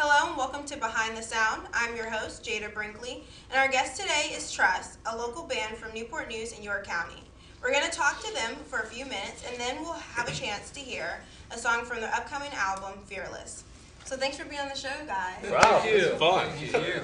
Hello and welcome to Behind the Sound. I'm your host, Jada Brinkley, and our guest today is Trust, a local band from Newport News in York County. We're going to talk to them for a few minutes, and then we'll have a chance to hear a song from their upcoming album, Fearless. So thanks for being on the show, guys. Wow, Thank you. it's fun. Thank you.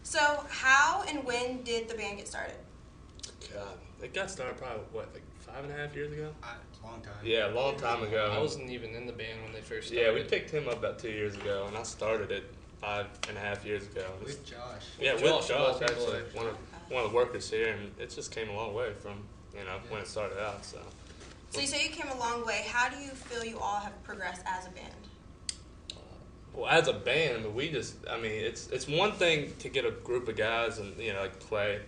So how and when did the band get started? God, it got started probably, like 5.5 years ago? A long time. Yeah, a long time ago. I wasn't even in the band when they first started. Yeah, we picked him up about 2 years ago, and I started it 5.5 years ago. With Josh. Yeah, with Josh, Josh, actually. one of the workers here, and it just came a long way from, when it started out, so. So you say you came a long way. How do you feel you all have progressed as a band? Well, as a band, it's one thing to get a group of guys and, play,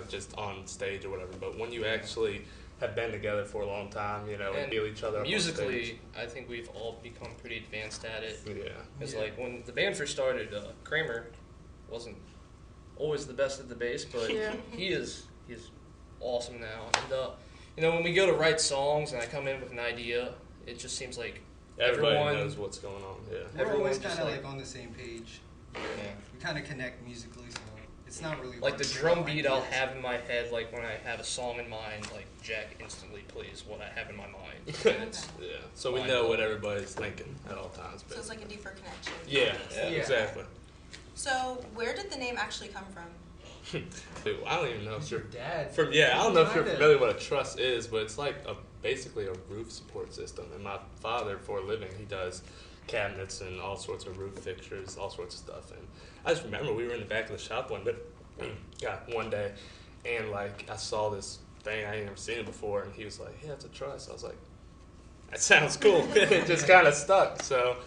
just on stage or whatever, but when you actually have been together for a long time, and feel each other up on musically, stage. I think we've all become pretty advanced at it. Yeah. Because like when the band first started, Kramer wasn't always the best at the bass, but he is awesome now. And when we go to write songs and I come in with an idea, it just seems like Everybody everyone knows what's going on. Yeah. We're always Everyone's just kind of like on the same page. Yeah. We kind of connect musically, so it's not really Like hard the to drum figure beat out I'll ideas. have in my head, like when I have a song in mind, like Jack instantly plays what I have in my mind. And it's, Yeah. So we know what everybody's thinking at all times. So it's like a deeper connection. Yeah, Yeah. exactly. So where did the name actually come from? Dude, I don't even know if It's you're your dad. I don't know if you're Kinda. familiar with what a truss is, but it's like basically a roof support system. And my father, for a living, he does cabinets and all sorts of roof fixtures, all sorts of stuff. And I just remember we were in the back of the shop one day, and like I saw this thing I ain't never seen it before, and he was like, "Yeah, it's a truss." I was like, "That sounds cool." It just kind of stuck. So,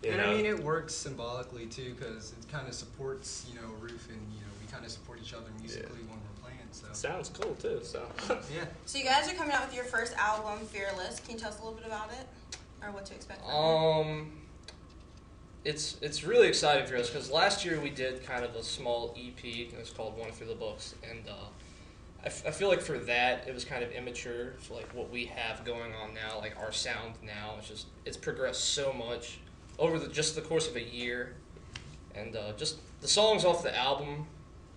And I mean, it works symbolically too, because it kind of supports, a roof, and we kind of support each other musically when we're playing. So sounds cool too. So. yeah. So you guys are coming out with your first album, Fearless. Can you tell us a little bit about it? Or what to expect from it? It's really exciting for us because last year we did kind of a small EP. It was called One Through the Books, and I feel like for that it was kind of immature for like what we have going on now, like our sound now. It's progressed so much over just the course of a year, and just the songs off the album,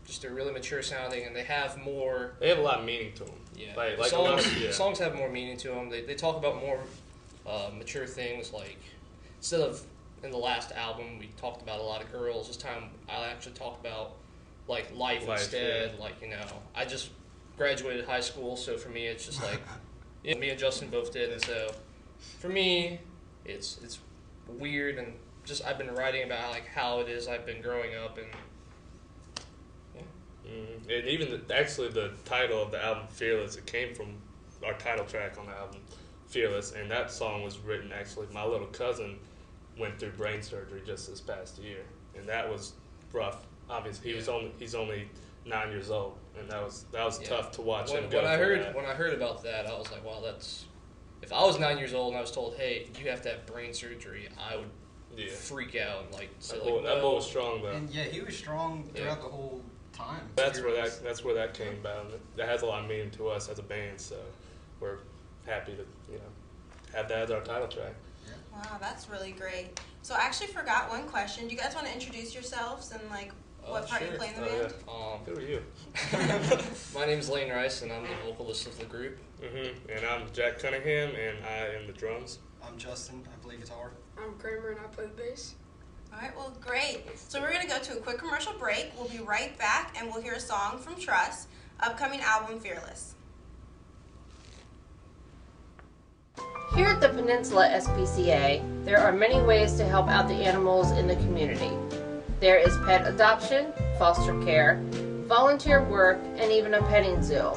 just they're really mature sounding, and they have more. They have a lot of meaning to them. Yeah, Like the songs have more meaning to them. They talk about more mature things. Like instead of in the last album we talked about a lot of girls, this time I'll actually talk about like life instead. Yeah. Like I just graduated high school, so for me it's just like me and Justin both did, and so for me it's weird, and just I've been writing about like how it is I've been growing up, and And even actually the title of the album, Fearless, it came from our title track on the album, Fearless, and that song was written actually. My little cousin went through brain surgery just this past year, and that was rough. Obviously, he's only 9 years old, and that was tough to watch him go when I through heard that. when I heard about that, I was like, wow, that's if I was 9 years old and I was told, hey, you have to have brain surgery, I would freak out and say that like, boy no. was strong though. And yeah, he was strong throughout the whole time. That's where that came about. That has a lot of meaning to us as a band, so we're happy to have that as our title track. Wow, that's really great. So I actually forgot one question. Do you guys want to introduce yourselves and what part you Sure. play in the band? Who are you? My name's Lane Rice, and I'm the vocalist of the group. And I'm Jack Cunningham, and I am the drums. I'm Justin. I play guitar. I'm Kramer and I play the bass. All right, well, great. So we're going to go to a quick commercial break. We'll be right back, and we'll hear a song from Trust, upcoming album, Fearless. Here at the Peninsula SPCA, there are many ways to help out the animals in the community. There is pet adoption, foster care, volunteer work, and even a petting zoo.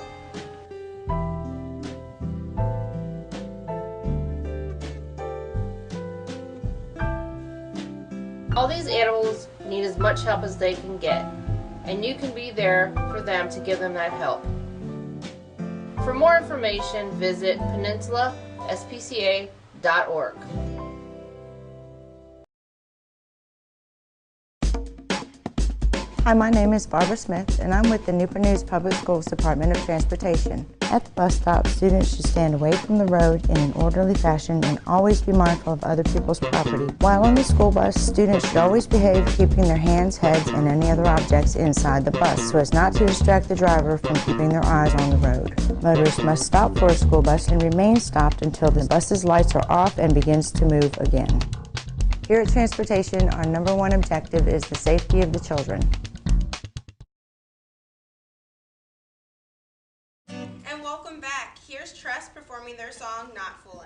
All these animals need as much help as they can get, and you can be there for them to give them that help. For more information, visit peninsulaspca.org. Hi, my name is Barbara Smith, and I'm with the Newport News Public Schools Department of Transportation. At the bus stop, students should stand away from the road in an orderly fashion and always be mindful of other people's property. While on the school bus, students should always behave, keeping their hands, heads, and any other objects inside the bus so as not to distract the driver from keeping their eyes on the road. Motorists must stop for a school bus and remain stopped until the bus's lights are off and begins to move again. Here at Transportation, our number one objective is the safety of the children. And welcome back. Here's Tress performing their song, Not Foolin'.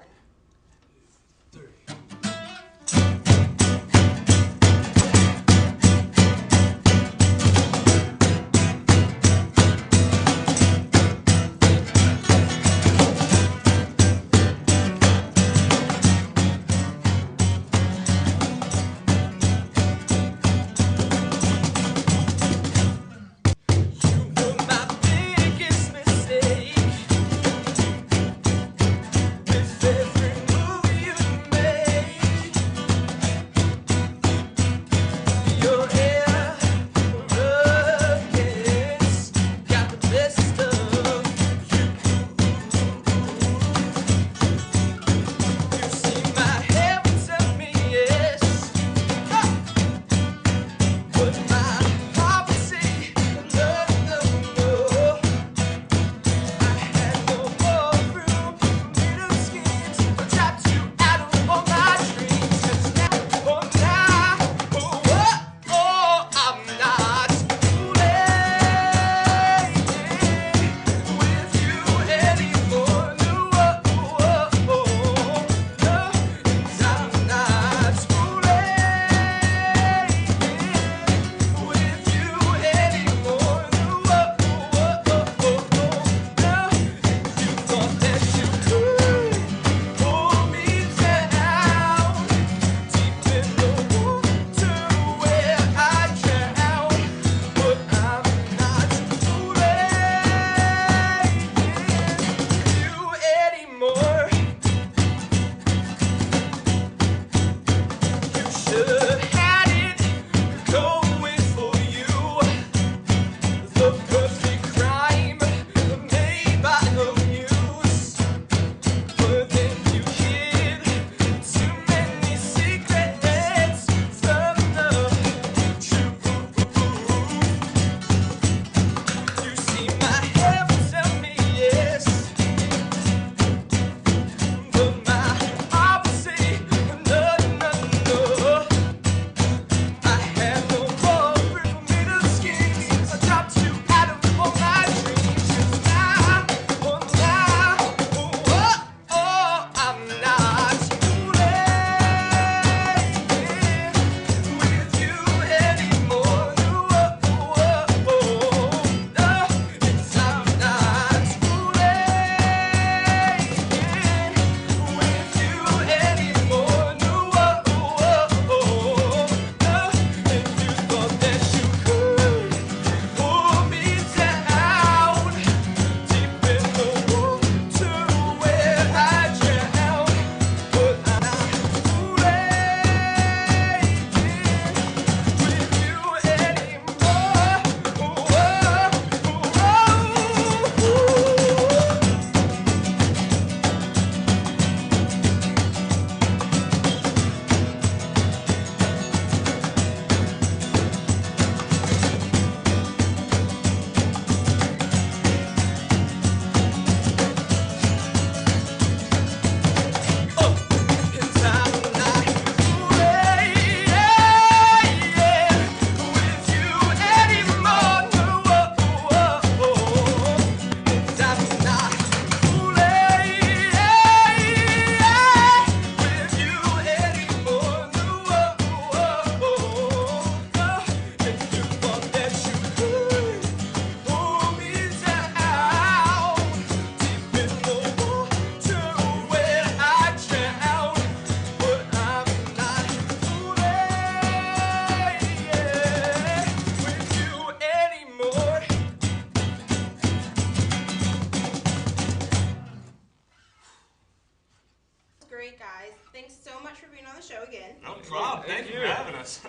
Great, guys. Thanks so much for being on the show again. No problem. Thank you for having us.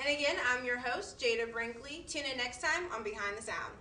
And again, I'm your host, Jada Brinkley. Tune in next time on Behind the Sound.